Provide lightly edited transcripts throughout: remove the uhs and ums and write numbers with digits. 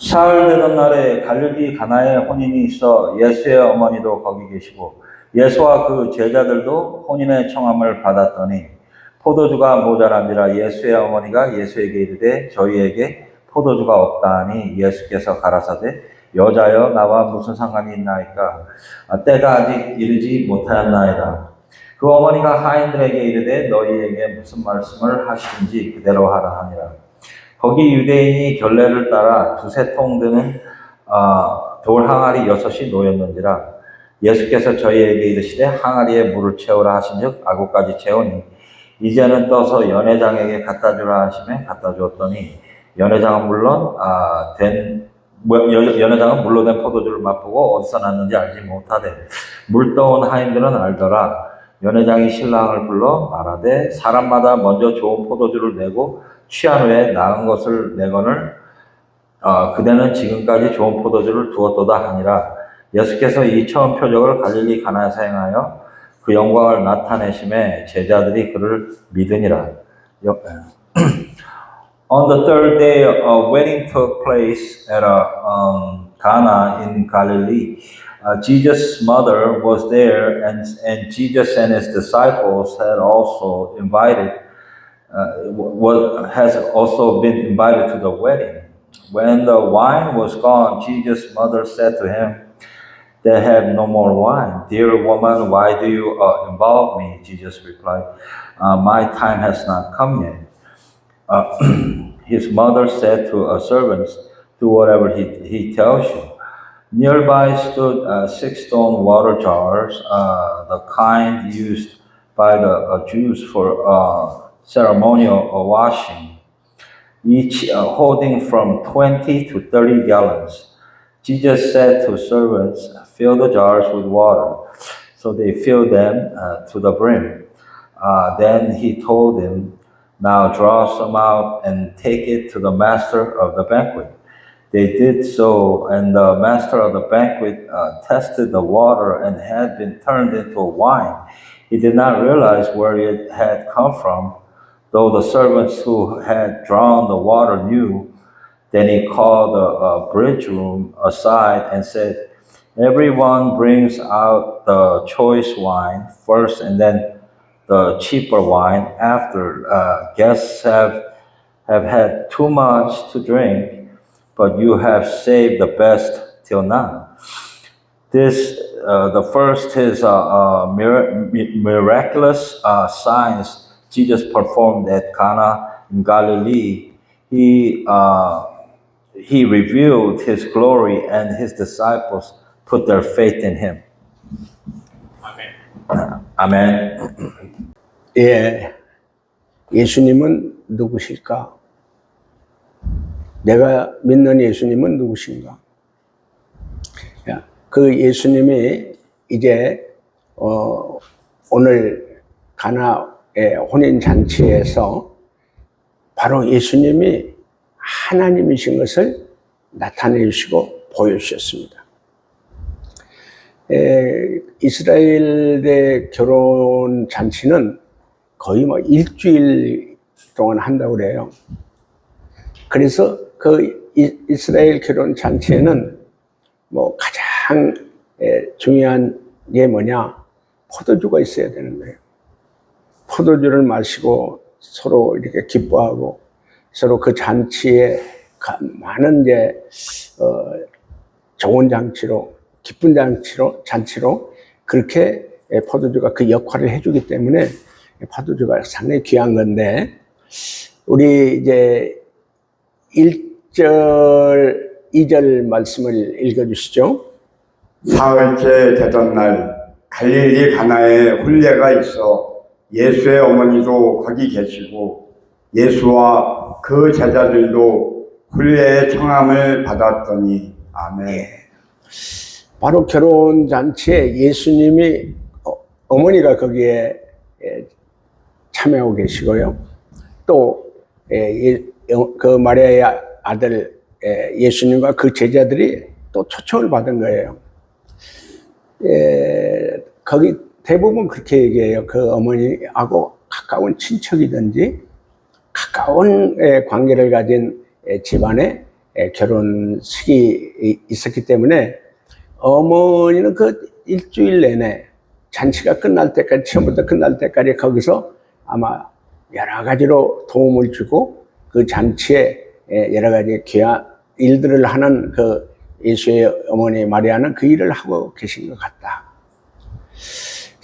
사흘 되던 날에 갈릴리 가나에 혼인이 있어 예수의 어머니도 거기 계시고 예수와 그 제자들도 혼인의 청함을 받았더니 포도주가 모자란지라 예수의 어머니가 예수에게 이르되 저희에게 포도주가 없다 하니 예수께서 가라사대 여자여 나와 무슨 상관이 있나이까 때가 아직 이르지 못하였나이다. 그 어머니가 하인들에게 이르되 너희에게 무슨 말씀을 하시든지 그대로 하라 하니라. 거기 유대인이 결례를 따라 두세 통 드는 돌 항아리 6이 놓였는지라. 예수께서 저희에게 이르시되 항아리에 물을 채우라 하신즉 아구까지 채우니 이제는 떠서 연회장에게 갖다 주라 하시매 갖다 주었더니 연회장은 물로 된 포도주를 맛보고 어디서 났는지 알지 못하되 물 떠온 하인들은 알더라. 연회장이 신랑을 불러 말하되 사람마다 먼저 좋은 포도주를 내고 취한 후에 나은 것을 내거늘 그대는 지금까지 좋은 포도주를 두었도다 하니라. 예수께서 이 처음 표적을 갈릴리 가나에서 행하여 그 영광을 나타내심에 제자들이 그를 믿으니라. On the third day, a wedding took place at Cana in Galilee. Jesus' mother was there, and Jesus and his disciples had also has also been invited to the wedding. When the wine was gone, Jesus' mother said to him, "They have no more wine." "Dear woman, why do you involve me?" Jesus replied, "My time has not come yet." His mother said to her servants, "Do whatever he tells you." Nearby stood 6 stone water jars, the kind used by the Jews for ceremonial washing, each holding from 20 to 30 gallons. Jesus said to servants, "Fill the jars with water." So they filled them to the brim. Then he told them, "Now draw some out and take it to the master of the banquet." They did so, and the master of the banquet tested the water and had been turned into wine. He did not realize where it had come from, though the servants who had drawn the water knew. Then he called the bridegroom aside and said, "Everyone brings out the choice wine first and then the cheaper wine after. Guests have had too much to drink, but you have saved the best till now." The first is miraculous signs Jesus performed at Cana in Galilee. He revealed his glory, and his disciples put their faith in him. 아멘. 예, 예수님은 누구실까? 내가 믿는 예수님은 누구신가? 그 예수님이 이제 오늘 가나의 혼인잔치에서 바로 예수님이 하나님이신 것을 나타내 주시고 보여주셨습니다. 이스라엘의 결혼 잔치는 거의 일주일 동안 한다고 그래요. 그래서 그 이스라엘 결혼 잔치에는 가장 중요한 게 뭐냐? 포도주가 있어야 되는 거예요. 포도주를 마시고 서로 이렇게 기뻐하고 서로 그 잔치에 많은 좋은 잔치로, 기쁜 잔치로 그렇게 포도주가 그 역할을 해주기 때문에 포도주가 상당히 귀한 건데, 우리 이제 1절, 2절 말씀을 읽어주시죠. 사흘째 되던 날 갈릴리 가나에 혼례가 있어 예수의 어머니도 거기 계시고 예수와 그 제자들도 혼례의 청함을 받았더니 아멘. 바로 결혼 잔치에 예수님이 어머니가 거기에 참여하고 계시고요. 또 그 마리아의 아들 예수님과 그 제자들이 또 초청을 받은 거예요. 거기 대부분 그렇게 얘기해요. 그 어머니하고 가까운 친척이든지 가까운 관계를 가진 집안에 결혼식이 있었기 때문에 어머니는 그 일주일 내내 잔치가 끝날 때까지, 처음부터 끝날 때까지 거기서 아마 여러 가지로 도움을 주고 그 잔치에 여러 가지 귀한 일들을 하는 그 예수의 어머니 마리아는 그 일을 하고 계신 것 같다.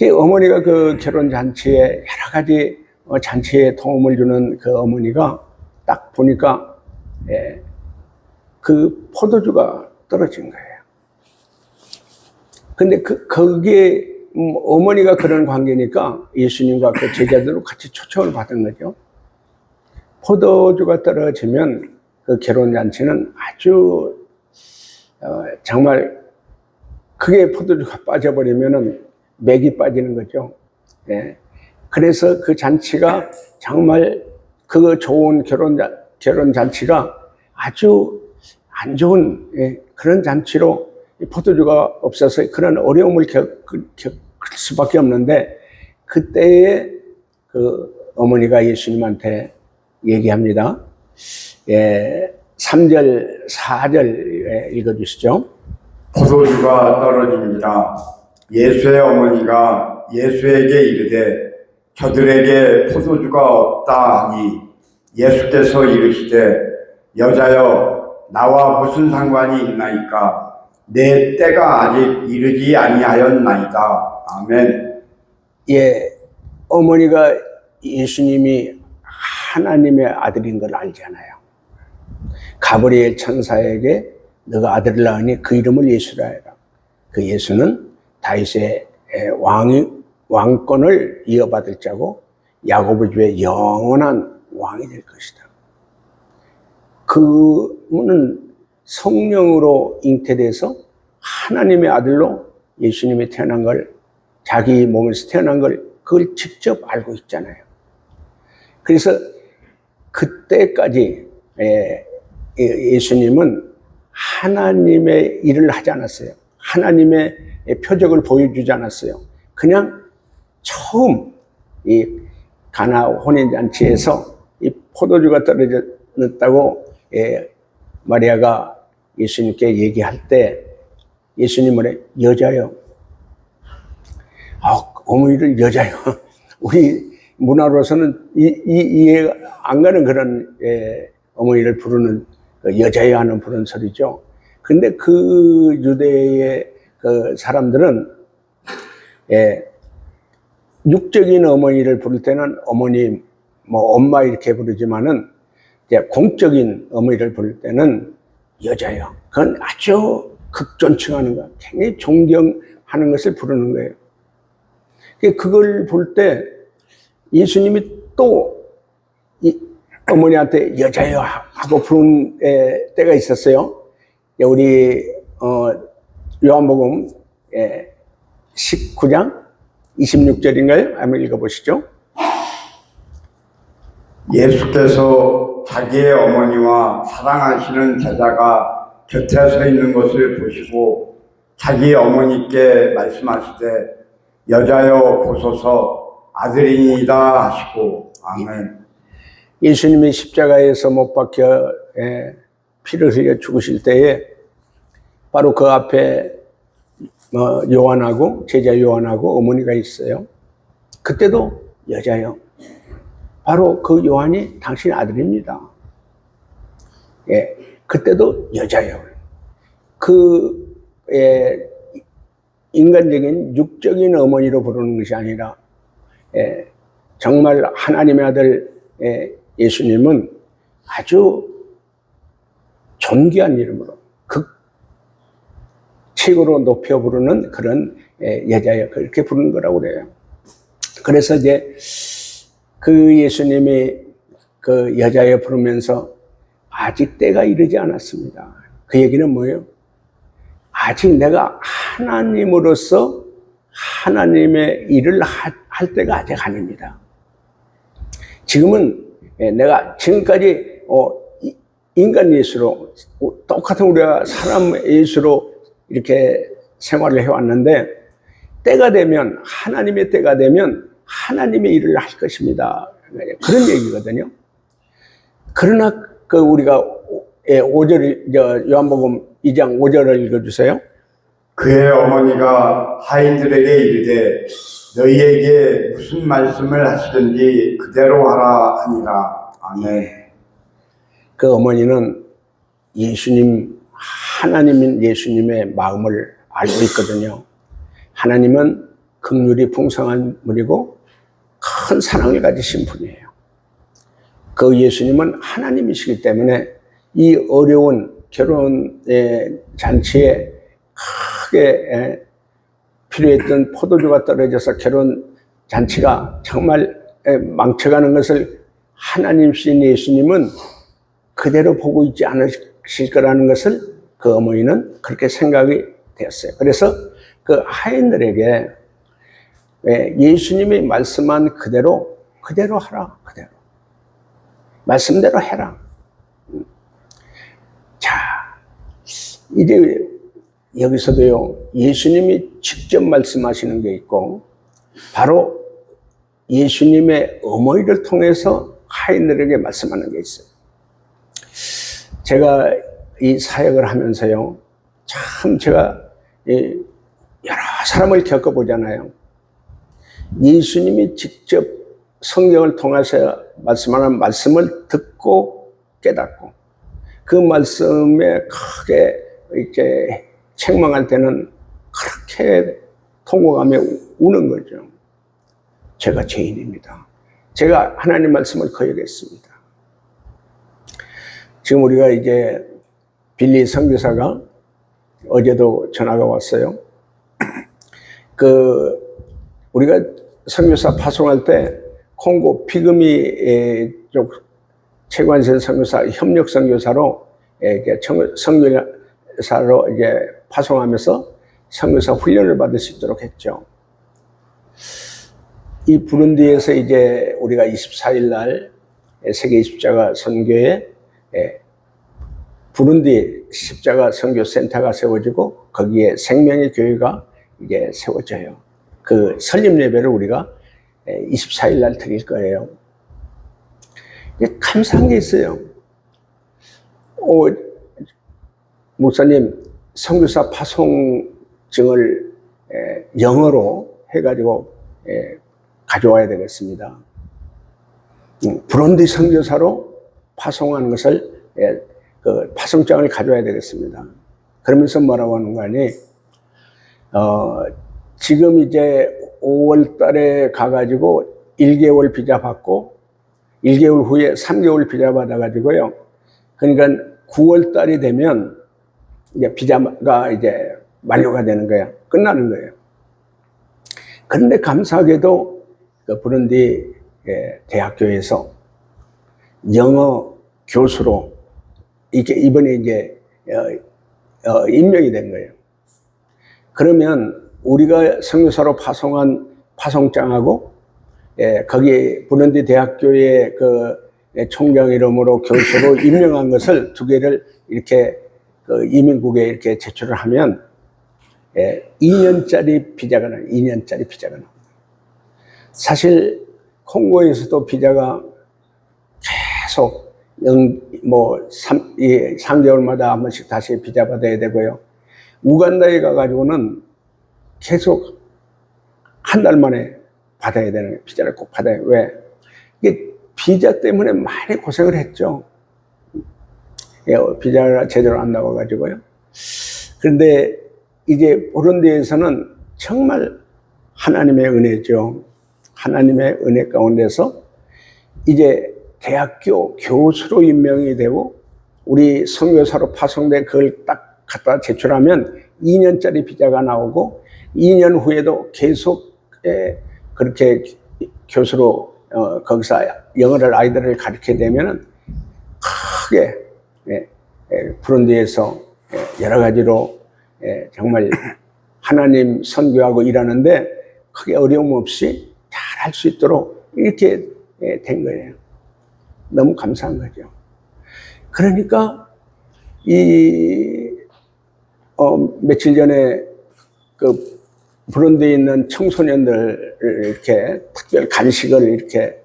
어머니가 그 결혼 잔치에 여러 가지 잔치에 도움을 주는 그 어머니가 딱 보니까 그 포도주가 떨어진 거예요. 근데 거기에 어머니가 그런 관계니까 예수님과 그 제자들로 같이 초청을 받은 거죠. 포도주가 떨어지면 그 결혼잔치는 아주 정말 그게 포도주가 빠져버리면은 맥이 빠지는 거죠. 그래서 그 잔치가 정말 그 좋은 결혼잔치가 아주 안 좋은 그런 잔치로 포도주가 없어서 그런 어려움을 겪을 수밖에 없는데 그때에 그 어머니가 예수님한테 얘기합니다. 3절, 4절 읽어주시죠. 포도주가 떨어집니다. 예수의 어머니가 예수에게 이르되 저들에게 포도주가 없다 하니 예수께서 이르시되 여자여 나와 무슨 상관이 있나이까 내 때가 아직 이르지 아니하였나이다. 아멘. 어머니가 예수님이 하나님의 아들인 걸 알잖아요. 가브리엘 천사에게 너가 아들을 낳으니 그 이름을 예수라 해라. 그 예수는 다윗의 왕권을 이어받을 자고 야곱의 집의 영원한 왕이 될 것이다. 그분은 성령으로 잉태돼서 하나님의 아들로 예수님이 태어난 걸, 자기 몸에서 태어난 걸 그걸 직접 알고 있잖아요. 그래서 그때까지 예수님은 하나님의 일을 하지 않았어요. 하나님의 표적을 보여주지 않았어요. 그냥 처음 이 가나 혼인잔치에서 이 포도주가 떨어졌다고 마리아가 예수님께 얘기할 때 예수님은 여자요. 어머니를 여자요. 우리 문화로서는 이해가 안 가는 그런 어머니를 부르는 여자여 하는 부른 소리죠. 근데 그 유대의 그 사람들은 육적인 어머니를 부를 때는 어머님, 엄마 이렇게 부르지만은 이제 공적인 어머니를 부를 때는 여자요. 그건 아주 극존칭하는 거, 굉장히 존경하는 것을 부르는 거예요. 그걸 볼 때 예수님이 또 어머니한테 여자여 하고 부른 때가 있었어요. 우리 요한복음 19장 26절인가요? 한번 읽어보시죠. 예수께서 자기의 어머니와 사랑하시는 제자가 곁에 서 있는 것을 보시고 자기 어머니께 말씀하시되 여자여 보소서 아들이니이다 하시고 아멘. 예수님이 십자가에서 못 박혀 피를 흘려 죽으실 때에 바로 그 앞에 요한하고 제자 요한하고 어머니가 있어요. 그때도 여자요. 바로 그 요한이 당신 아들입니다. 그때도 여자요. 인간적인 육적인 어머니로 부르는 것이 아니라 정말 하나님의 아들 예수님은 아주 존귀한 이름으로 최고로 높여 부르는 그런 여자여 그렇게 부르는 거라고 그래요. 그래서 이제 그 예수님이 그 여자여 부르면서 아직 때가 이르지 않았습니다. 그 얘기는 뭐예요? 아직 내가 하나님으로서 하나님의 일을 할 때가 아직 아닙니다. 지금은 내가 지금까지 인간 예수로 똑같은 우리가 사람 예수로 이렇게 생활을 해왔는데 때가 되면 하나님의 때가 되면 하나님의 일을 할 것입니다. 그런 얘기거든요. 그러나 우리가 5절, 요한복음 2장 5절을 읽어주세요. 그의 어머니가 하인들에게 이르되 너희에게 무슨 말씀을 하시든지 그대로 하라 하니라. 아멘. 그 어머니는 예수님, 하나님인 예수님의 마음을 알고 있거든요. 하나님은 긍휼이 풍성한 분이고 큰 사랑을 가지신 분이에요. 그 예수님은 하나님이시기 때문에 이 어려운 결혼 잔치에 크게 필요했던 포도주가 떨어져서 결혼 잔치가 정말 망쳐가는 것을 하나님이신 예수님은 그대로 보고 있지 않으실 거라는 것을 그 어머니는 그렇게 생각이 되었어요. 그래서 그 하인들에게 예수님이 말씀한 그대로 하라. 그대로 말씀대로 해라. 자, 이제 여기서도요, 예수님이 직접 말씀하시는 게 있고 바로 예수님의 어머니를 통해서 하인들에게 말씀하는 게 있어요. 제가 이 사역을 하면서요, 참 제가 여러 사람을 겪어보잖아요. 예수님이 직접 성경을 통해서 말씀하는 말씀을 듣고 깨닫고 그 말씀에 크게 이렇게 책망할 때는 그렇게 통곡하며 우는 거죠. 제가 죄인입니다. 제가 하나님 말씀을 거역했습니다. 지금 우리가 이제 빌리 선교사가 어제도 전화가 왔어요. 우리가 선교사 파송할 때 콩고 피그미 쪽 최관선 선교사 협력 선교사로 선교사로 이제 파송하면서 선교사 훈련을 받을 수 있도록 했죠. 이 부룬디에서 이제 우리가 24일 날 세계 십자가 선교에 부룬디 십자가 선교 센터가 세워지고 거기에 생명의 교회가 이제 세워져요. 그 설립 예배를 우리가 24일 날 드릴 거예요. 감사한 게 있어요. 목사님, 선교사 파송증을 영어로 해가지고 가져와야 되겠습니다. 부룬디 선교사로 파송하는 것을 그 파송장을 가져와야 되겠습니다. 그러면서 뭐라고 하는 거 아니? 지금 이제 5월 달에 가가지고 1개월 비자 받고 1개월 후에 3개월 비자 받아가지고요. 그러니까 9월 달이 되면 이제 비자가 이제 만료가 되는 거예요. 끝나는 거예요. 그런데 감사하게도 그 부룬디 대학교에서 영어 교수로 이번에 이제 임명이 된 거예요. 그러면 우리가 선교사로 파송한 파송장하고 거기 부룬디 대학교의 그 총장 이름으로 교수로 임명한 것을 두 개를 이렇게 그 이민국에 이렇게 제출을 하면 2년짜리 비자가 나요. 2년짜리 비자가 나옵니다. 사실 콩고에서도 비자가 계속 3개월마다 한 번씩 다시 비자 받아야 되고요. 우간다에 가가지고는 계속 한 달 만에 받아야 되는 거예요. 비자를 꼭 받아요. 왜? 이게 비자 때문에 많이 고생을 했죠. 비자가 제대로 안 나와가지고요. 그런데 이제 부룬디에서는 정말 하나님의 은혜죠. 하나님의 은혜 가운데서 이제 대학교 교수로 임명이 되고 우리 선교사로 파송된 그걸 딱 갖다 제출하면 2년짜리 비자가 나오고 2년 후에도 계속 그렇게 교수로 거기서 영어를 아이들을 가르치게 되면은 크게 부룬디에서 여러 가지로 정말 하나님 선교하고 일하는데 크게 어려움 없이 잘 할 수 있도록 이렇게 된 거예요. 너무 감사한 거죠. 그러니까 며칠 전에 그 부룬디에 있는 청소년들 이렇게 특별 간식을 이렇게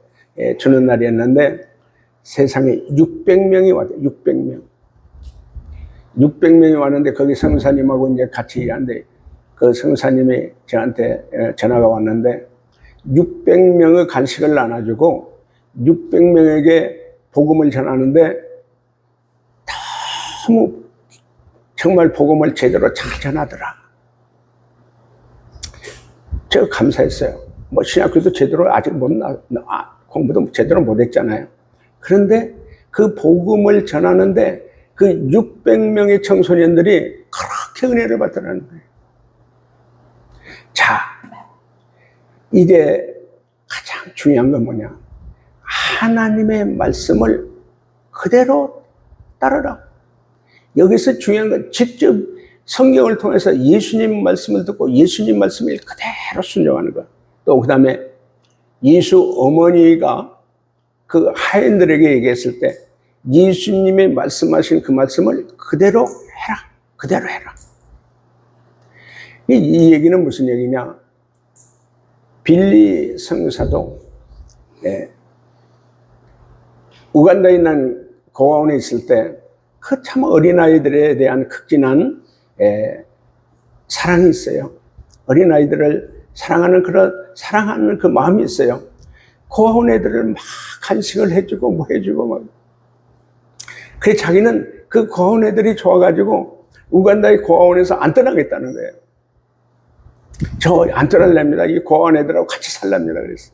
주는 날이었는데 세상에 600명이 왔대요. 600명. 600명이 왔는데 거기 성사님하고 이제 같이 일하는데 그 성사님이 저한테 전화가 왔는데 600명의 간식을 나눠주고 600명에게 복음을 전하는데 너무 정말 복음을 제대로 잘 전하더라. 제가 감사했어요. 뭐 신학교도 제대로 아직 공부도 제대로 못했잖아요. 그런데 그 복음을 전하는데 그 600명의 청소년들이 그렇게 은혜를 받더라는 거예요. 자, 이제 가장 중요한 건 뭐냐? 하나님의 말씀을 그대로 따르라. 여기서 중요한 건 직접 성경을 통해서 예수님 말씀을 듣고 예수님 말씀을 그대로 순종하는 것. 또 그 다음에 예수 어머니가 그 하인들에게 얘기했을 때 예수님이 말씀하신 그 말씀을 그대로 해라. 그대로 해라. 이 얘기는 무슨 얘기냐? 빌리 성사도 우간다에 있는 고아원에 있을 때 그 참 어린아이들에 대한 극진한 사랑이 있어요. 어린아이들을 사랑하는 그 마음이 있어요. 고아원 애들을 막 간식을 해주고 뭐 해주고 막. 그래 자기는 그 고아원 애들이 좋아가지고 우간다의 고아원에서 안 떠나겠다는 거예요. 저 안 떠날랍니다. 이 고아원 애들하고 같이 살랍니다. 그래서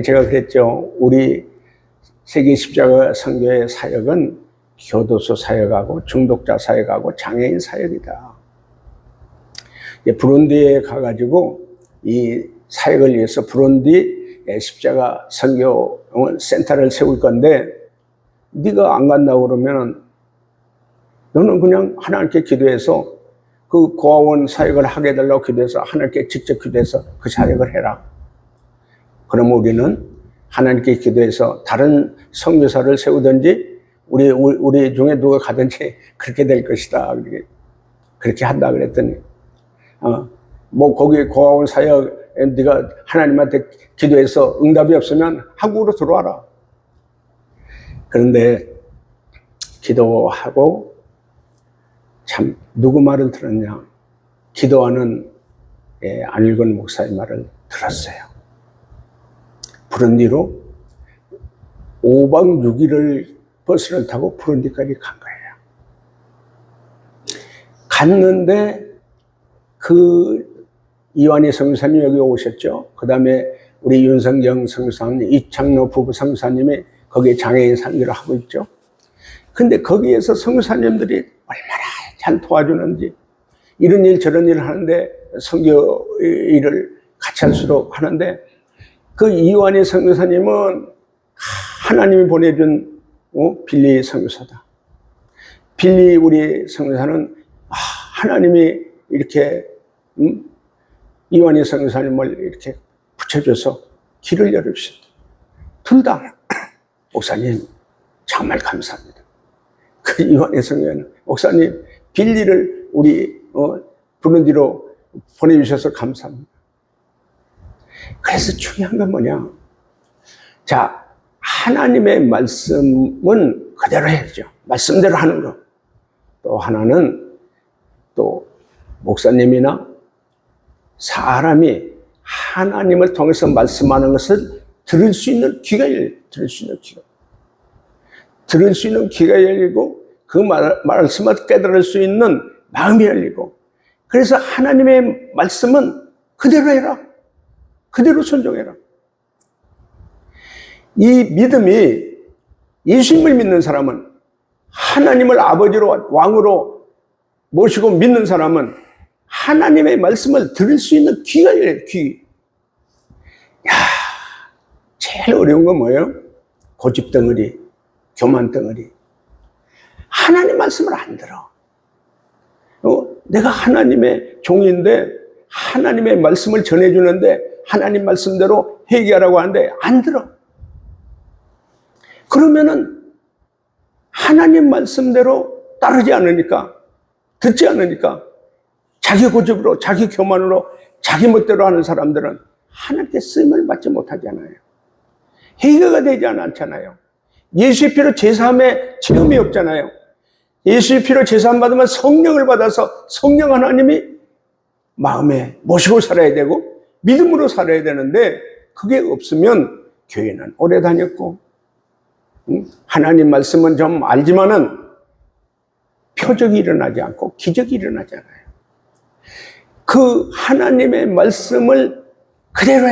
제가 그랬죠. 우리 세계 십자가 선교의 사역은 교도소 사역하고 중독자 사역하고 장애인 사역이다. 부룬디에 가가지고 이 사역을 위해서 부룬디 십자가 선교 센터를 세울 건데 네가 안 간다고 그러면 너는 그냥 하나님께 기도해서 그 고아원 사역을 하게 해달라고 기도해서 하나님께 직접 기도해서 그 사역을 해라. 그러면 우리는 하나님께 기도해서 다른 선교사를 세우든지 우리 중에 누가 가든지 그렇게 될 것이다. 그렇게 한다 그랬더니 뭐 거기 고아원 사역 네가 하나님한테 기도해서 응답이 없으면 한국으로 들어와라. 그런데 기도하고 참 누구 말을 들었냐? 기도하는 안일건 목사의 말을 들었어요. 부룬디로 5박 6일을 버스를 타고 부룬디까지 간 거예요. 갔는데 그 이완희 성사님 여기 오셨죠. 그 다음에 우리 윤성경 성사님, 이창로 부부 성사님이 거기에 장애인 상기를 하고 있죠. 근데 거기에서 성사님들이 얼마나 잘 도와주는지 이런 일 저런 일을 하는데 선교 일을 같이 할수록 하는데 그 이완희 선교사님은 하나님이 보내준 빌리 선교사다. 빌리 우리 선교사는 하나님이 이렇게 이완희 선교사님을 이렇게 붙여줘서 길을 열어주셨다. 둘 다 목사님 정말 감사합니다. 그 이완희 선교사는 목사님 빌리를 우리 부룬디로 보내주셔서 감사합니다. 그래서 중요한 건 뭐냐? 자, 하나님의 말씀은 그대로 해야죠. 말씀대로 하는 거. 또 하나는 또 목사님이나 사람이 하나님을 통해서 말씀하는 것을 들을 수 있는 귀가 들을 수 있는 귀가 열리고 그 말씀을 깨달을 수 있는 마음이 열리고 그래서 하나님의 말씀은 그대로 해라. 그대로 순종해라. 이 믿음이 예수님을 믿는 사람은 하나님을 아버지로 왕으로 모시고 믿는 사람은 하나님의 말씀을 들을 수 있는 귀가 열려요. 귀. 야, 제일 어려운 건 뭐예요? 고집 덩어리, 교만 덩어리. 하나님 말씀을 안 들어. 내가 하나님의 종인데 하나님의 말씀을 전해주는데 하나님 말씀대로 회개하라고 하는데 안 들어. 그러면은 하나님 말씀대로 따르지 않으니까, 듣지 않으니까 자기 고집으로, 자기 교만으로, 자기 멋대로 하는 사람들은 하나님께 쓰임을 받지 못하잖아요. 회개가 되지 않잖아요. 예수의 피로 제3의 체험이 없잖아요. 예수의 피로 제사 받으면 성령을 받아서 성령 하나님이 마음에 모시고 살아야 되고 믿음으로 살아야 되는데 그게 없으면 교회는 오래 다녔고 하나님 말씀은 좀 알지만은 표적이 일어나지 않고 기적이 일어나지 않아요. 그 하나님의 말씀을 그대로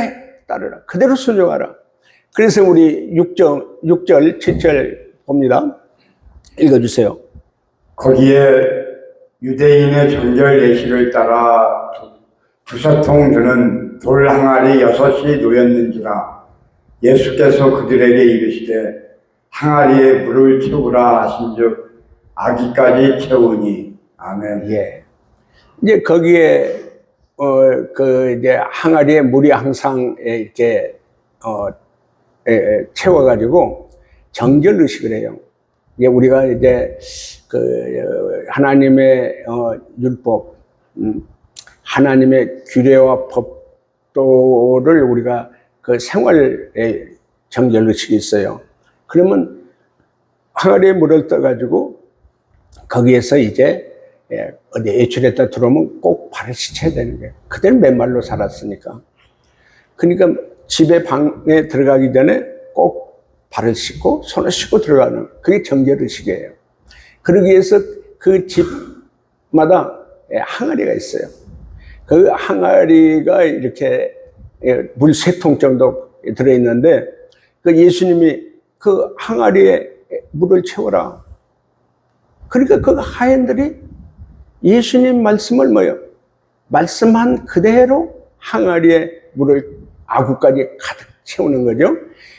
따르라. 그대로 순종하라. 그래서 우리 6절, 7절 봅니다. 읽어주세요. 거기에 유대인의 정결 예식을 따라 두서통 드는 돌 항아리 6이 놓였는지라 예수께서 그들에게 이르시되 항아리에 물을 채우라 하신즉 아기까지 채우니 아멘. 예. 이제 거기에 이제 항아리에 물이 항상 이렇게 채워가지고 정결 의식을 해요. 이게 우리가 이제 하나님의 율법, 하나님의 규례와 법도를 우리가 그 생활에 정결 의식이 있어요. 그러면 항아리에 물을 떠가지고 거기에서 이제 어디 외출했다 들어오면 꼭 발을 씻어야 되는 거예요. 그때는 맨발로 살았으니까. 그러니까 집에 방에 들어가기 전에 꼭 발을 씻고 손을 씻고 들어가는 그게 정결의식이에요. 그러기 위해서 그 집마다 항아리가 있어요. 그 항아리가 이렇게 물 3통 정도 들어있는데 그 예수님이 그 항아리에 물을 채워라. 그러니까 그 하인들이 예수님 말씀을 뭐요? 말씀한 그대로 항아리에 물을 아구까지 가득 채우는 거죠.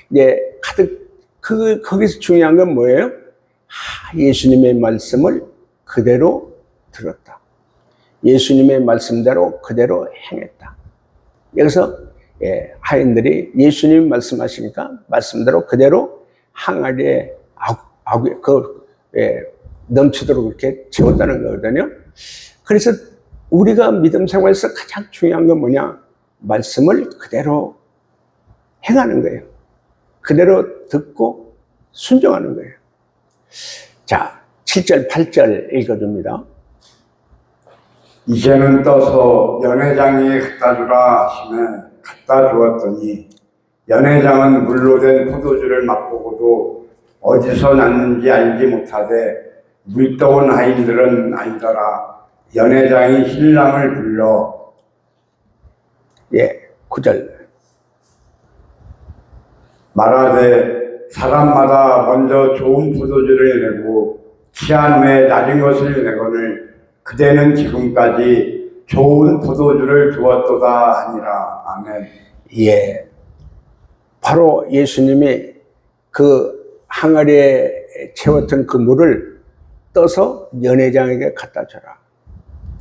이제 가득 거기서 중요한 건 뭐예요? 예수님의 말씀을 그대로 들었다. 예수님의 말씀대로 그대로 행했다. 여기서 하인들이 예수님이 말씀하시니까 말씀대로 그대로 항아리에 넘치도록 이렇게 채웠다는 거거든요. 그래서 우리가 믿음 생활에서 가장 중요한 건 뭐냐? 말씀을 그대로 행하는 거예요. 그대로 듣고 순종하는 거예요. 자, 7절, 8절 읽어줍니다. 이제는 떠서 연회장에 갖다 주라 하시매 갖다 주었더니 연회장은 물로 된 포도주를 맛보고도 어디서 났는지 알지 못하되 물떠온 하인들은 아니더라. 연회장이 신랑을 불러 9절 말하되 사람마다 먼저 좋은 포도주를 내고 취한 후에 낮은 것을 내거늘 그대는 지금까지 좋은 포도주를 두었도다 하니라. 아멘. 예. 바로 예수님이 그 항아리에 채웠던 그 물을 떠서 연회장에게 갖다 줘라.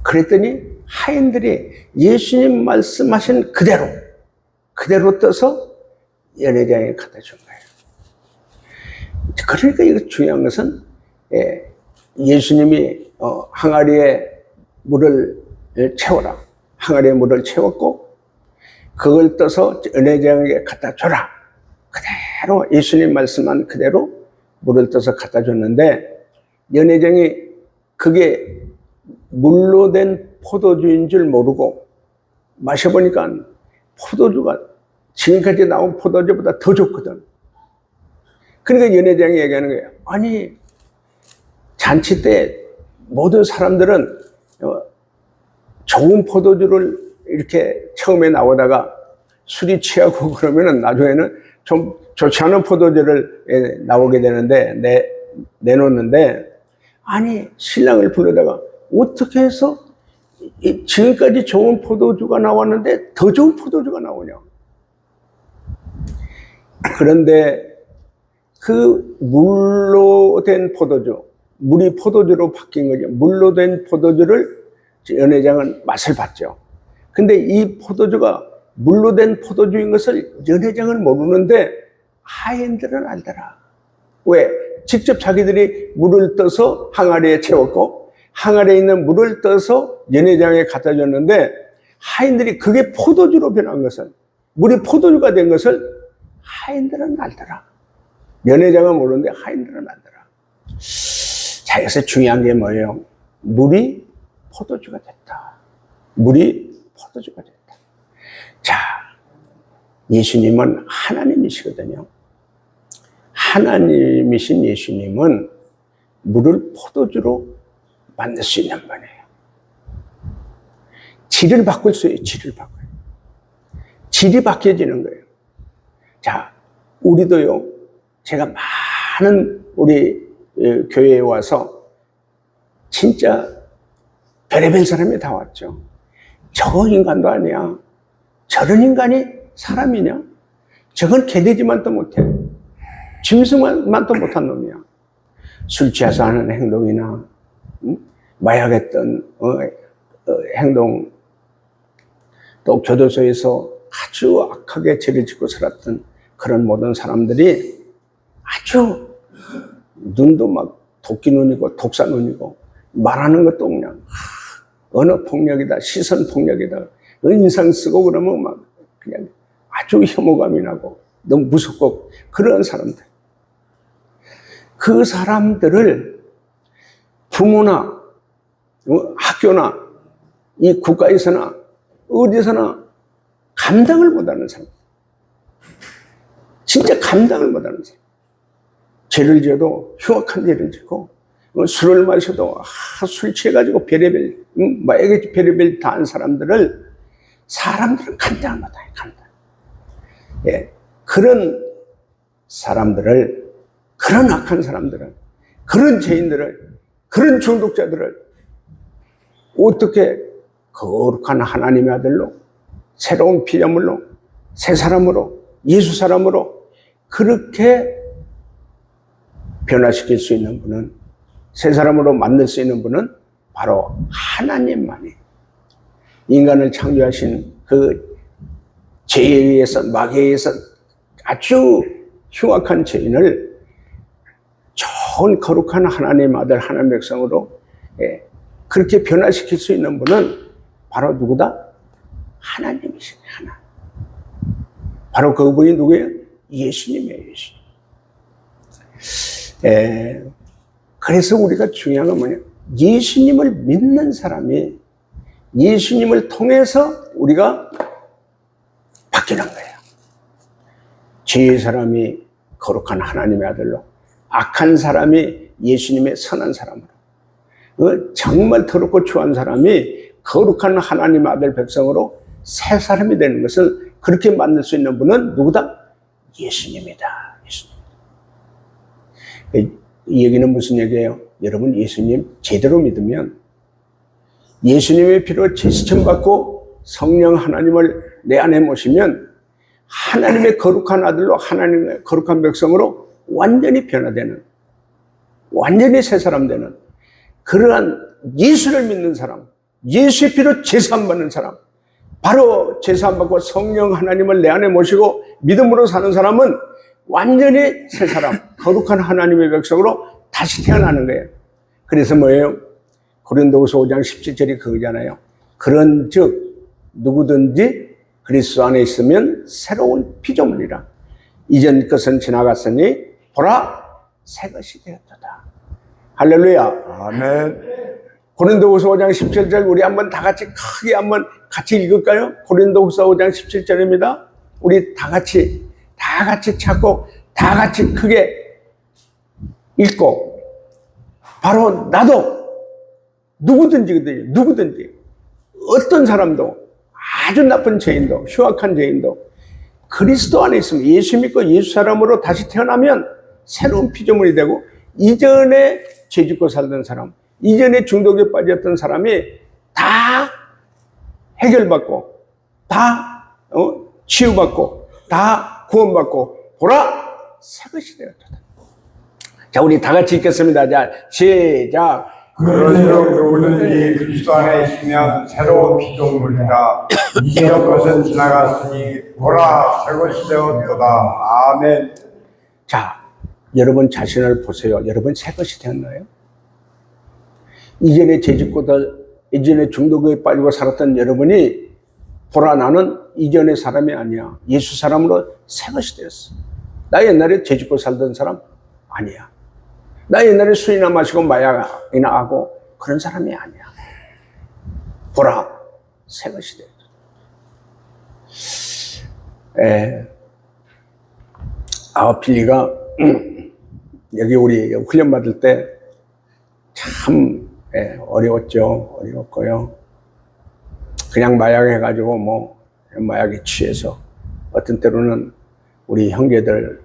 그랬더니 하인들이 예수님 말씀하신 그대로 떠서 연회장에 갖다 준 거예요. 그러니까 이거 중요한 것은 예수님이 항아리에 물을 채워라. 항아리에 물을 채웠고 그걸 떠서 연회장에게 갖다 줘라. 그대로 예수님 말씀한 그대로 물을 떠서 갖다 줬는데 연회장이 그게 물로 된 포도주인 줄 모르고 마셔보니까 포도주가 지금까지 나온 포도주보다 더 좋거든. 그러니까 연회장이 얘기하는 거예요. 아니 잔치 때 모든 사람들은 좋은 포도주를 이렇게 처음에 나오다가 술이 취하고 그러면은 나중에는 좀 좋지 않은 포도주를 나오게 되는데 내놓는데 아니 신랑을 불러다가 어떻게 해서 지금까지 좋은 포도주가 나왔는데 더 좋은 포도주가 나오냐. 그런데 그 물로 된 포도주, 물이 포도주로 바뀐 거죠. 물로 된 포도주를 연회장은 맛을 봤죠. 근데 이 포도주가 물로 된 포도주인 것을 연회장은 모르는데 하인들은 알더라. 왜? 직접 자기들이 물을 떠서 항아리에 채웠고 항아리에 있는 물을 떠서 연회장에 갖다 줬는데 하인들이 그게 포도주로 변한 것을, 물이 포도주가 된 것을 하인들은 알더라. 연회장은 모르는데 하인들은 알더라. 자, 여기서 중요한 게 뭐예요? 물이 포도주가 됐다. 물이 포도주가 됐다. 자, 예수님은 하나님이시거든요. 하나님이신 예수님은 물을 포도주로 만들 수 있는 분이에요. 질을 바꿀 수 있어요. 질을 바꿔요. 질이 바뀌어지는 거예요. 자, 우리도요, 제가 많은 우리 교회에 와서 진짜 별의별 사람이 다 왔죠. 저 인간도 아니야. 저런 인간이 사람이냐? 저건 개돼지만도 못해. 짐승만도 못한 놈이야. 술 취해서 하는 행동이나 마약했던 행동, 또 교도소에서 아주 악하게 죄를 짓고 살았던 그런 모든 사람들이 아주 눈도 막 도끼 눈이고 독사 눈이고 말하는 것도 그냥 언어 폭력이다, 시선 폭력이다, 인상 쓰고 그러면 막 그냥 아주 혐오감이 나고 너무 무섭고 그런 사람들. 그 사람들을 부모나 학교나 이 국가에서나 어디서나 감당을 못하는 사람. 진짜 감당을 못하는 사람. 죄를 지어도 흉악한 죄를 짓고 술을 마셔도 술 취해가지고 별의별 마약에 별의별 다 한 사람들은 감당을 못해요. 감당. 예, 그런 사람들을, 그런 악한 사람들을, 그런 죄인들을, 그런 중독자들을 어떻게 거룩한 하나님의 아들로, 새로운 피조물로, 새 사람으로, 예수 사람으로 그렇게 변화시킬 수 있는 분은, 새 사람으로 만들 수 있는 분은 바로 하나님만이. 인간을 창조하신 그 죄에 의해서, 마귀에 의해서 아주 흉악한 죄인을 좋은 거룩한 하나님 아들, 하나님 백성으로 그렇게 변화시킬 수 있는 분은 바로 누구다? 하나님이시네, 하나. 바로 그분이 누구예요? 예수님이에요, 예수님. 그래서 우리가 중요한 건 뭐냐? 예수님을 믿는 사람이 예수님을 통해서 우리가 바뀌는 거예요. 죄의 사람이 거룩한 하나님의 아들로, 악한 사람이 예수님의 선한 사람으로, 정말 더럽고 추한 사람이 거룩한 하나님의 아들 백성으로 새 사람이 되는 것을 그렇게 만들 수 있는 분은 누구다? 예수님이다. 예수님. 이 얘기는 무슨 얘기예요? 여러분, 예수님 제대로 믿으면, 예수님의 피로 제시청 받고 성령 하나님을 내 안에 모시면 하나님의 거룩한 아들로, 하나님의 거룩한 백성으로 완전히 변화되는, 완전히 새 사람 되는 그러한 예수를 믿는 사람, 예수의 피로 제사함 받는 사람, 바로 제사함 받고 성령 하나님을 내 안에 모시고 믿음으로 사는 사람은 완전히 새 사람, 거룩한 하나님의 백성으로 다시 태어나는 거예요. 그래서 뭐예요? 고린도후서 5장 17절이 그거잖아요. 그런즉 누구든지 그리스도 안에 있으면 새로운 피조물이라. 이전 것은 지나갔으니 보라 새 것이 되었다. 할렐루야. 아멘. 고린도후서 5장 17절 우리 한번 다 같이 크게 한번 같이 읽을까요? 고린도후서 5장 17절입니다. 우리 다 같이 찾고 다 같이 크게 읽고, 바로 나도 누구든지 어떤 사람도, 아주 나쁜 죄인도, 흉악한 죄인도 그리스도 안에 있으면, 예수 믿고 예수 사람으로 다시 태어나면 새로운 피조물이 되고, 이전에 죄 짓고 살던 사람, 이전에 중독에 빠졌던 사람이 다 해결받고, 다 치유받고, 다 구원받고, 보라 새 것이 되었다. 자, 우리 다 같이 읽겠습니다. 자, 시작. 그러므로 누구든지 그리스도 안에 있으면 새로운 피조물이라. 이전 것은 지나갔으니 보라 새 것이 되었도다. 아멘. 자, 여러분 자신을 보세요. 여러분 새 것이 되었나요? 이전에 죄짓고들, 이전에 중독에 빠지고 살았던 여러분이 보라 나는 이전의 사람이 아니야. 예수 사람으로 새 것이 되었어. 나 옛날에 죄짓고 살던 사람 아니야. 나 옛날에 술이나 마시고 마약이나 하고 그런 사람이 아니야. 보라, 새 것이 되었다. 빌리가 여기 우리 훈련 받을 때 참 어려웠죠. 어려웠고요. 그냥 마약 해가지고 마약에 취해서 어떤 때로는 우리 형제들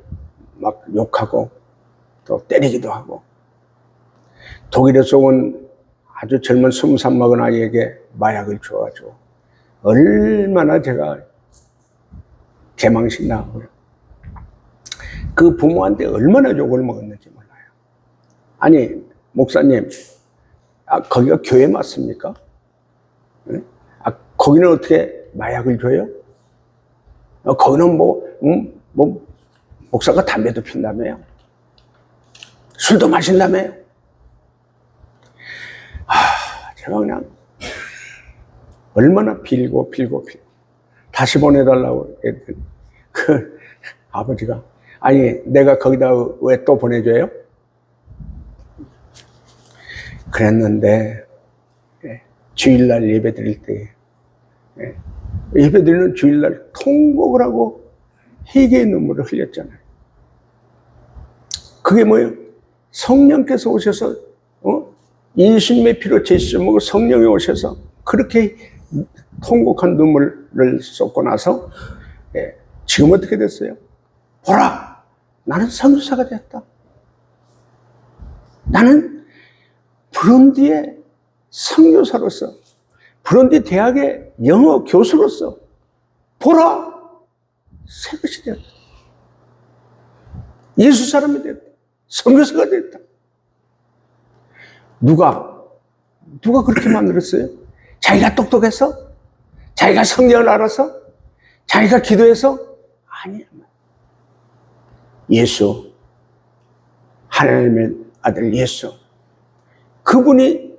막 욕하고 또 때리기도 하고, 독일에서 온 아주 젊은 20살 먹은 아이에게 마약을 줘가지고 얼마나 제가 개망신 나고요. 그 부모한테 얼마나 욕을 먹었는지 몰라요. 아니, 목사님, 거기가 교회 맞습니까? 네? 거기는 어떻게 마약을 줘요? 거기는 목사가 담배도 핀다며요? 술도 마신다며요? 제가 그냥 얼마나 빌고 다시 보내달라고 했더니 그 아버지가, 아니 내가 거기다 왜 또 보내줘요? 그랬는데 주일날 예배 드릴 때 예배 드리는 주일날 통곡을 하고 회개의 눈물을 흘렸잖아요. 그게 뭐예요? 성령께서 오셔서 예수님의 피로 제 씻어먹고 성령이 오셔서 그렇게 통곡한 눈물을 쏟고 나서 지금 어떻게 됐어요? 보라, 나는 선교사가 됐다. 나는 브룬디의 선교사로서, 브룬디 대학의 영어 교수로서 보라, 새 것이 되었다. 예수 사람이 됐다. 선교사가 됐다. 누가 그렇게 만들었어요? 자기가 똑똑해서? 자기가 성경을 알아서? 자기가 기도해서? 아니야. 예수, 하나님의 아들 예수, 그분이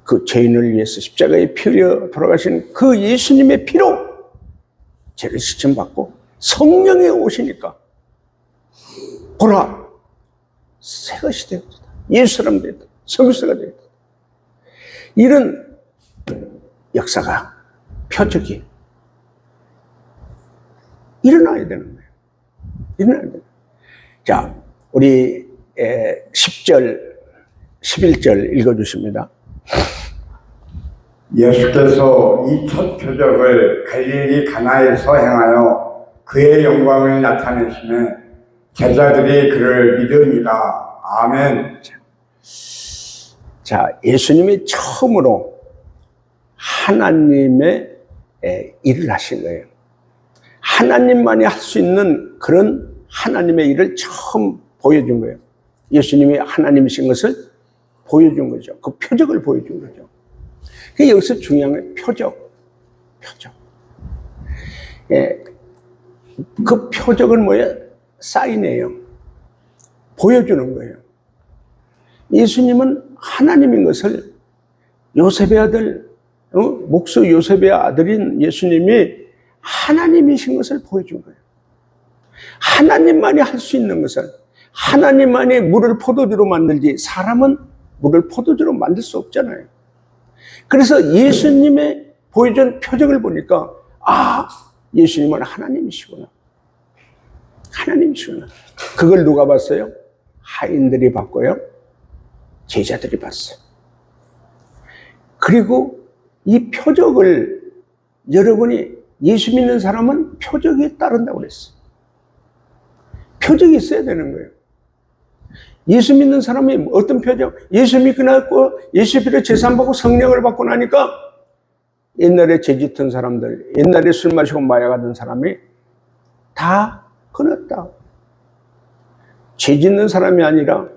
그 죄인을 위해서 십자가에 피 흘려 돌아가신 그 예수님의 피로 죄를 씻음받고 성령이 오시니까 보라, 새 것이 되었다. 예수 사람 되었다. 선교사가 되었다. 이런 역사가, 표적이 일어나야 되는 거예요. 일어나야 돼요. 자, 우리 10절, 11절 읽어주십니다. 예수께서 이 첫 표적을 갈릴리 가나에서 행하여 그의 영광을 나타내시며 제자들이 그를 믿으니라. 아멘. 자, 예수님이 처음으로 하나님의 일을 하신 거예요. 하나님만이 할 수 있는 그런 하나님의 일을 처음 보여준 거예요. 예수님이 하나님이신 것을 보여준 거죠. 그 표적을 보여준 거죠. 그게 여기서 중요한 게 표적. 그 표적은 뭐예요? 사인이에요. 보여주는 거예요. 예수님은 하나님인 것을 요셉의 아들, 목수 요셉의 아들인 예수님이 하나님이신 것을 보여준 거예요. 하나님만이 할 수 있는 것을, 하나님만이 물을 포도주로 만들지 사람은 물을 포도주로 만들 수 없잖아요. 그래서 예수님의 보여준 표적을 보니까 예수님은 하나님이시구나. 하나님이시구나. 그걸 누가 봤어요? 하인들이 봤고요. 제자들이 봤어요. 그리고 이 표적을 여러분이 예수 믿는 사람은 표적에 따른다고 그랬어요. 표적이 있어야 되는 거예요. 예수 믿는 사람이 어떤 표적? 예수 믿고 나고 예수 피로 제사받고 성령을 받고 나니까 옛날에 죄 짓던 사람들, 옛날에 술 마시고 마약하던 사람이 다 끊었다. 죄 짓는 사람이 아니라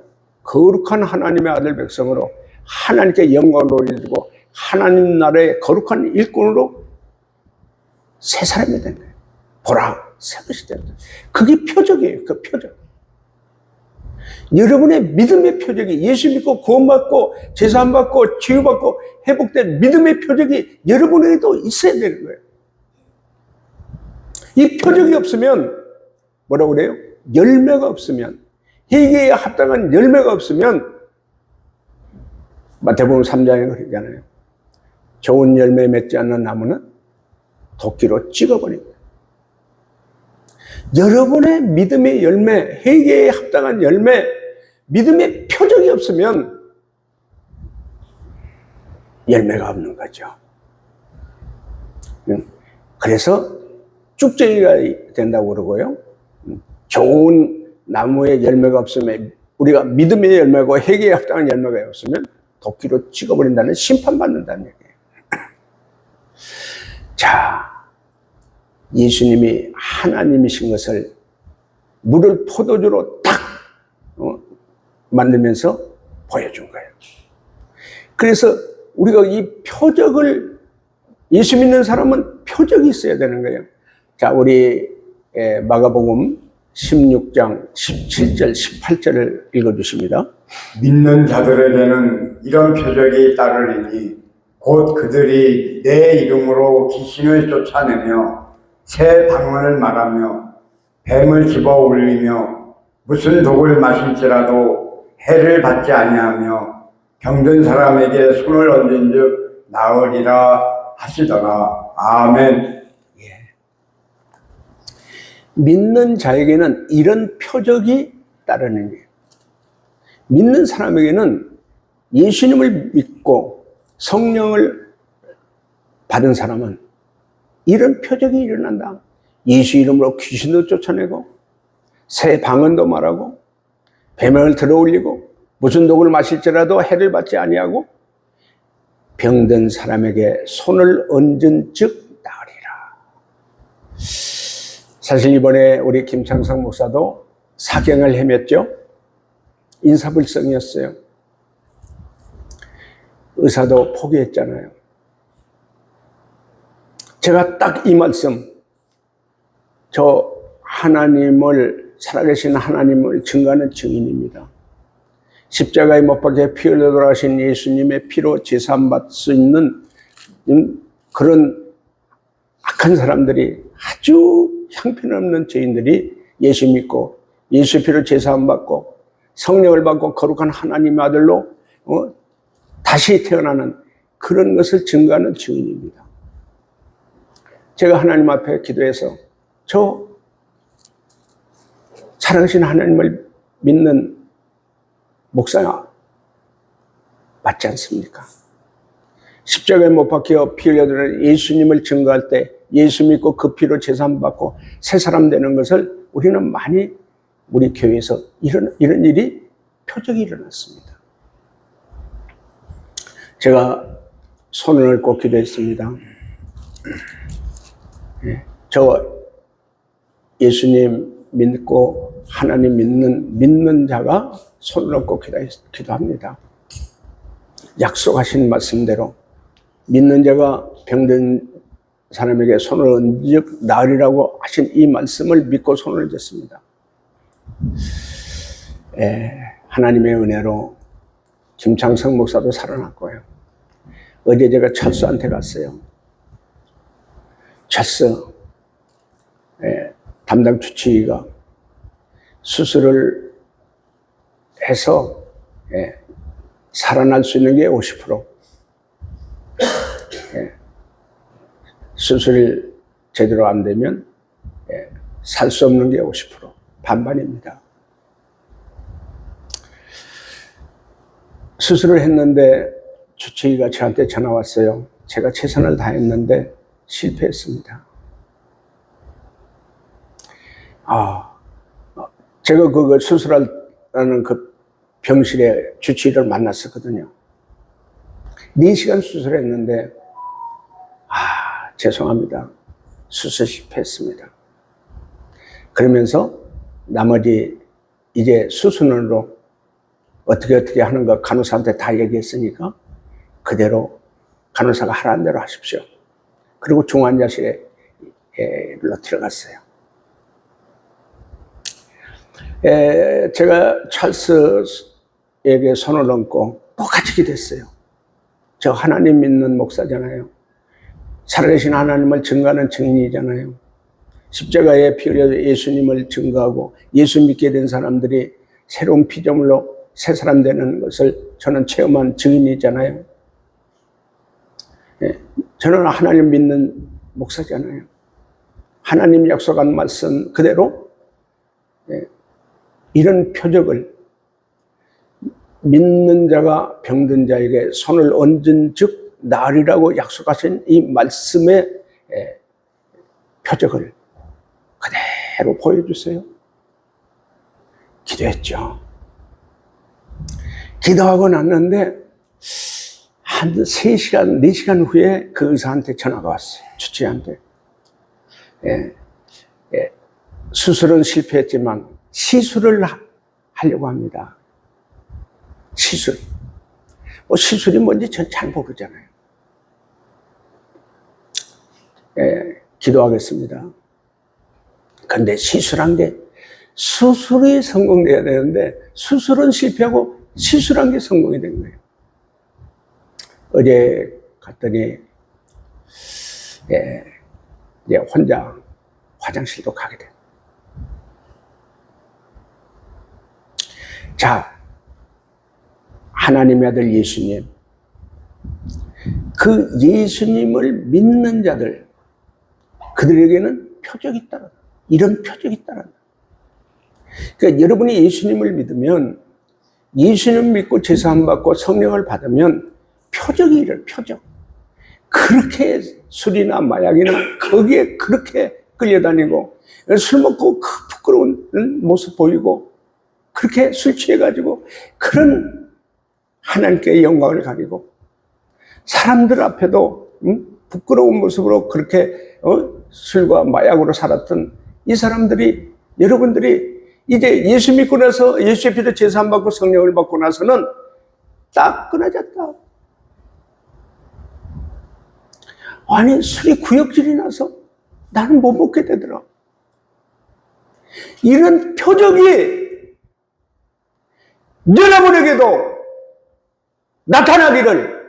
거룩한 하나님의 아들 백성으로 하나님께 영광을 올리고 하나님 나라의 거룩한 일꾼으로 새 사람이 된 거예요. 보라, 새 것이 된다. 그게 표적이에요. 그 표적. 여러분의 믿음의 표적이, 예수 믿고 구원받고 제사받고 치유받고 회복된 믿음의 표적이 여러분에게도 있어야 되는 거예요. 이 표적이 없으면 뭐라고 그래요? 열매가 없으면, 회개에 합당한 열매가 없으면 마태복음 3장에 그러잖아요. 좋은 열매 맺지 않는 나무는 도끼로 찍어버립니다. 여러분의 믿음의 열매, 회개에 합당한 열매, 믿음의 표적이 없으면 열매가 없는 거죠. 그래서 쭉정이가 된다고 그러고요. 좋은 나무의 열매가 없으면, 우리가 믿음의 열매고 회개에 합당한 열매가 없으면 도끼로 찍어버린다는, 심판받는다는 얘기예요. 자, 예수님이 하나님이신 것을 물을 포도주로 딱 만들면서 보여준 거예요. 그래서 우리가 이 표적을, 예수 믿는 사람은 표적이 있어야 되는 거예요. 자, 우리 마가복음 16장 17절 18절을 읽어주십니다. 믿는 자들에게는 이런 표적이 따르리니 곧 그들이 내 이름으로 귀신을 쫓아내며 새 방언을 말하며 뱀을 집어 올리며 무슨 독을 마실지라도 해를 받지 아니하며 병든 사람에게 손을 얹은즉 나으리라 하시더라. 아멘. 믿는 자에게는 이런 표적이 따르는 거예요. 믿는 사람에게는, 예수님을 믿고 성령을 받은 사람은 이런 표적이 일어난다. 예수 이름으로 귀신도 쫓아내고 새 방언도 말하고 뱀을 들어올리고 무슨 독을 마실지라도 해를 받지 아니하고 병든 사람에게 손을 얹은 즉 나으리라. 사실 이번에 우리 김창성 목사도 사경을 헤맸죠. 인사불성이었어요. 의사도 포기했잖아요. 제가 딱 이 말씀, 저 하나님을, 살아계신 하나님을 증거하는 증인입니다. 십자가에 못 박혀 피 흘려 돌아가신 예수님의 피로 제사함받을 수 있는 그런 악한 사람들이, 아주 형편없는 죄인들이 예수 믿고 예수 피로 제사함받고 성령을 받고 거룩한 하나님의 아들로 다시 태어나는 그런 것을 증거하는 증인입니다. 제가 하나님 앞에 기도해서 저 살아계신 하나님을 믿는 목사 맞지 않습니까? 십자가에 못 박혀 피 흘려 들어간 예수님을 증거할 때 예수 믿고 그 피로 제사함 받고 새 사람 되는 것을 우리는 많이 우리 교회에서 이런 일이 표적이 일어났습니다. 제가 손을 얹고 기도했습니다. 저 예수님 믿고 하나님 믿는 자가 손을 얹고 기도합니다. 약속하신 말씀대로 믿는 자가 병든 사람에게 손을 얹즉 나으리라고 하신 이 말씀을 믿고 손을 얹었습니다. 하나님의 은혜로 김창성 목사도 살아났고요. 어제 제가 철수한테 갔어요. 철수 담당 주치의가 수술을 해서 살아날 수 있는 게 50%, 수술이 제대로 안 되면 살 수 없는 게 50%, 반반입니다. 수술을 했는데 주치의가 저한테 전화 왔어요. 제가 최선을 다했는데 실패했습니다. 제가 그거 수술하는 그 병실에 주치의를 만났었거든요. 4시간 수술했는데 죄송합니다. 수술 실패했습니다. 그러면서 나머지 이제 수순으로 어떻게 하는 거 간호사한테 다 얘기했으니까 그대로 간호사가 하라는 대로 하십시오. 그리고 중환자실에 들어갔어요. 제가 찰스에게 손을 얹고 똑같이 기도했어요. 저 하나님 믿는 목사잖아요. 살아계신 하나님을 증거하는 증인이잖아요. 십자가에 피 흘려 예수님을 증거하고 예수 믿게 된 사람들이 새로운 피조물로 새 사람 되는 것을 저는 체험한 증인이잖아요. 예, 저는 하나님 믿는 목사잖아요. 하나님 약속한 말씀 그대로 이런 표적을 믿는 자가 병든 자에게 손을 얹은 즉 나으리라고 약속하신 이 말씀의 표적을 그대로 보여주세요. 기도했죠. 기도하고 났는데 한 3시간, 4시간 후에 그 의사한테 전화가 왔어요. 주치의한테. 수술은 실패했지만 시술을 하려고 합니다. 시술. 시술이 뭔지 전 잘 모르잖아요. 기도하겠습니다. 근데 시술한 게 수술이 성공돼야 되는데 수술은 실패하고 시술한 게 성공이 된 거예요. 어제 갔더니 이제 혼자 화장실도 가게 돼요. 자, 하나님의 아들 예수님, 그 예수님을 믿는 자들, 그들에게는 표적이 있다는, 이런 표적이 있다는. 그러니까 여러분이 예수님을 믿으면, 예수님 믿고 제사함 받고 성령을 받으면 표적이 일어나요. 표적. 그렇게 술이나 마약이나 거기에 그렇게 끌려다니고 술 먹고 그 부끄러운 모습 보이고 그렇게 술 취해가지고 그런 하나님께 영광을 가리고 사람들 앞에도 부끄러운 모습으로 그렇게 술과 마약으로 살았던 이 사람들이, 여러분들이 이제 예수 믿고 나서 예수의 피로 제사함 받고 성령을 받고 나서는 딱 끊어졌다. 아니 술이 구역질이 나서 나는 못 먹게 되더라. 이런 표적이 여러분에게도 나타나기를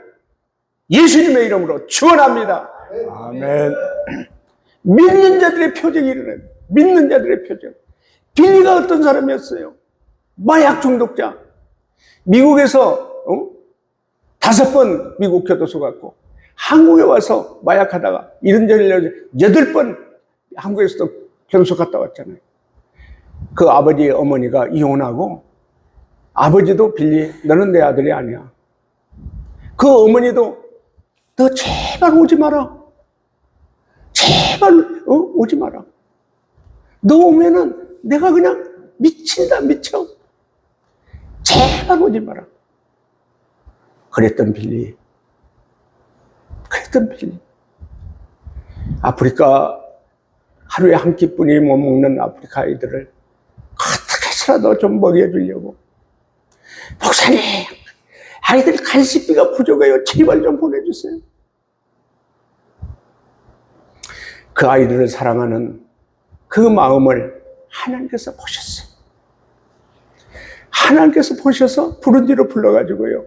예수님의 이름으로 축원합니다. 아멘. 믿는 자들의 표적이 일어나요. 믿는 자들의 표적. 빌리가 어떤 사람이었어요? 마약 중독자. 미국에서 5번 미국 교도소 갔고 한국에 와서 마약하다가 이런저런 8번 한국에서도 교도소 갔다 왔잖아요. 그 아버지 어머니가 이혼하고 아버지도 빌리 너는 내 아들이 아니야. 그 어머니도 너 제발 오지 마라. 제발 오지 마라. 너 오면은 내가 그냥 미친다 미쳐. 제발 오지 마라. 그랬던 빌리. 아프리카 하루에 한 끼뿐이 못 먹는 아프리카 아이들을 어떻게 해서라도 좀 먹여주려고. 목사님, 아이들 간식비가 부족해요. 제발 좀 보내주세요. 그 아이들을 사랑하는 그 마음을 하나님께서 보셨어요. 하나님께서 보셔서 부른 뒤로 불러가지고요.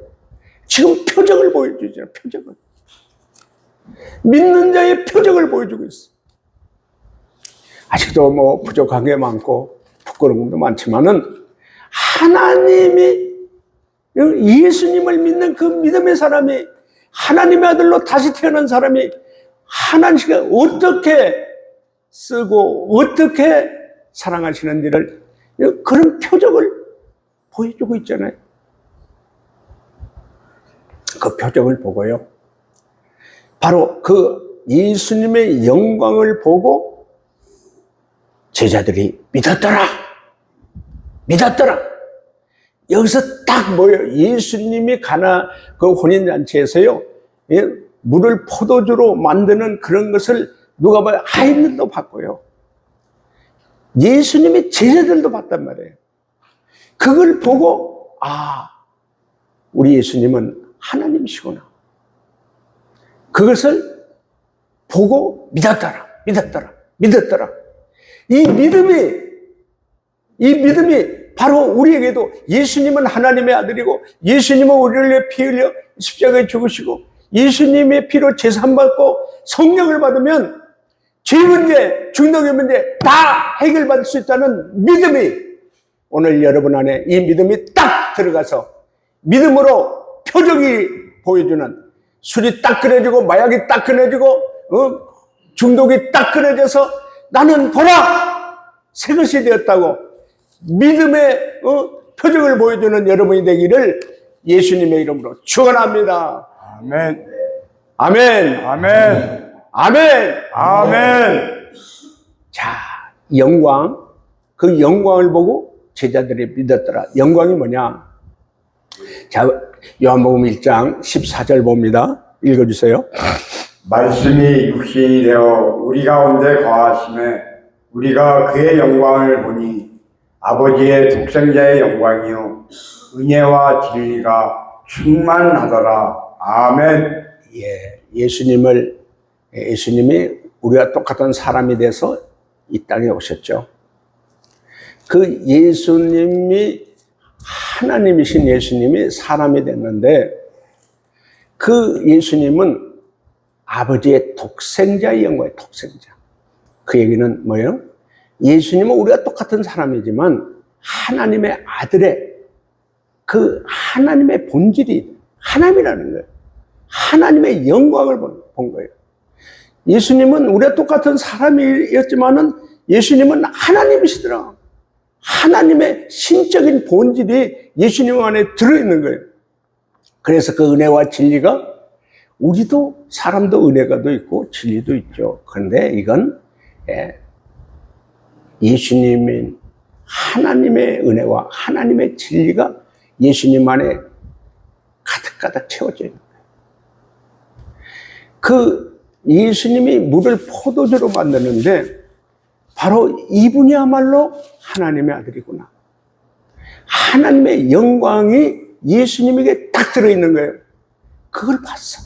지금 표적을 보여주죠. 표적을. 믿는 자의 표적을 보여주고 있어. 아직도 뭐 부족한 게 많고 부끄러운 것도 많지만은 하나님이 예수님을 믿는 그 믿음의 사람이 하나님의 아들로 다시 태어난 사람이 하나님께 어떻게 쓰고 어떻게 사랑하시는지를 그런 표적을 보여주고 있잖아요. 그 표적을 보고요. 바로 그 예수님의 영광을 보고 제자들이 믿었더라. 여기서 딱 뭐예요? 예수님이 가나 그 혼인잔치에서요, 물을 포도주로 만드는 그런 것을 누가 봐요? 하인들도 봤고요. 예수님의 제자들도 봤단 말이에요. 그걸 보고 우리 예수님은 하나님이시구나. 그것을 보고 믿었더라. 이 믿음이 바로 우리에게도 예수님은 하나님의 아들이고 예수님은 우리를 위해 피 흘려 십자가에 죽으시고 예수님의 피로 제사함 받고 성령을 받으면 죄 문제, 중독의 문제 다 해결받을 수 있다는 믿음이 오늘 여러분 안에 이 믿음이 딱 들어가서 믿음으로 표적이 보여주는 술이 딱 끊어지고 마약이 딱 끊어지고 중독이 딱 끊어져서 나는 보라 새 것이 되었다고 믿음의 표적을 보여주는 여러분이 되기를 예수님의 이름으로 축원합니다. 아멘. 아멘. 아멘. 아멘. 아멘. 자, 영광. 그 영광을 보고 제자들이 믿었더라. 영광이 뭐냐? 자, 요한복음 1장 14절 봅니다. 읽어주세요. 말씀이 육신이 되어 우리 가운데 거하심에 우리가 그의 영광을 보니 아버지의 독생자의 영광이요 은혜와 진리가 충만하더라. 아멘. 예수님이 우리와 똑같은 사람이 돼서 이 땅에 오셨죠. 그 예수님이 하나님이신 예수님이 사람이 됐는데 그 예수님은 아버지의 독생자의 영광이에요. 독생자. 그 얘기는 뭐예요? 예수님은 우리가 똑같은 사람이지만 하나님의 아들의 그 하나님의 본질이 하나님이라는 거예요. 하나님의 영광을 본 거예요. 예수님은 우리가 똑같은 사람이었지만은 예수님은 하나님이시더라. 하나님의 신적인 본질이 예수님 안에 들어있는 거예요. 그래서 그 은혜와 진리가 우리도 사람도 은혜가도 있고 진리도 있죠. 그런데 이건 예수님인 하나님의 은혜와 하나님의 진리가 예수님 안에 가득가득 채워져 있는 거예요. 그 예수님이 물을 포도주로 만드는데 바로 이분이야말로 하나님의 아들이구나. 하나님의 영광이 예수님에게 딱 들어있는 거예요. 그걸 봤어.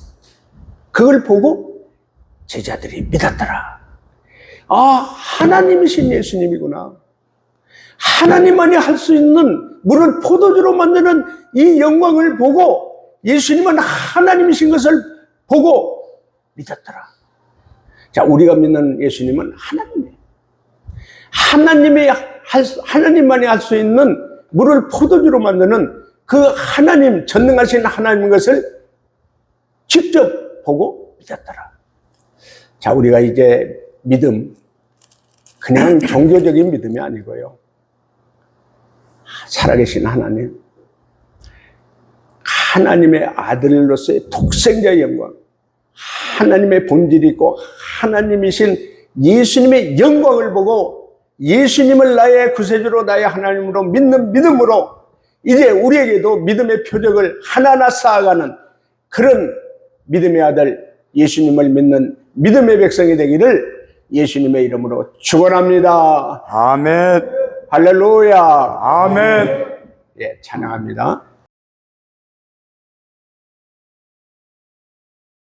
그걸 보고 제자들이 믿었더라. 아, 하나님이신 예수님이구나. 하나님만이 할 수 있는 물을 포도주로 만드는 이 영광을 보고 예수님은 하나님이신 것을 보고 믿었더라. 자, 우리가 믿는 예수님은 하나님이에요. 하나님만이 할 수 있는 물을 포도주로 만드는 그 하나님, 전능하신 하나님 것을 직접 보고 믿었더라. 자, 우리가 이제 믿음, 그냥 종교적인 믿음이 아니고요. 살아계신 하나님, 하나님의 아들로서의 독생자의 영광, 하나님의 본질이 있고 하나님이신 예수님의 영광을 보고 예수님을 나의 구세주로 나의 하나님으로 믿는 믿음으로 이제 우리에게도 믿음의 표적을 하나하나 쌓아가는 그런 믿음의 아들 예수님을 믿는 믿음의 백성이 되기를 예수님의 이름으로 축원합니다. 아멘. 할렐루야. 아멘. 예, 찬양합니다.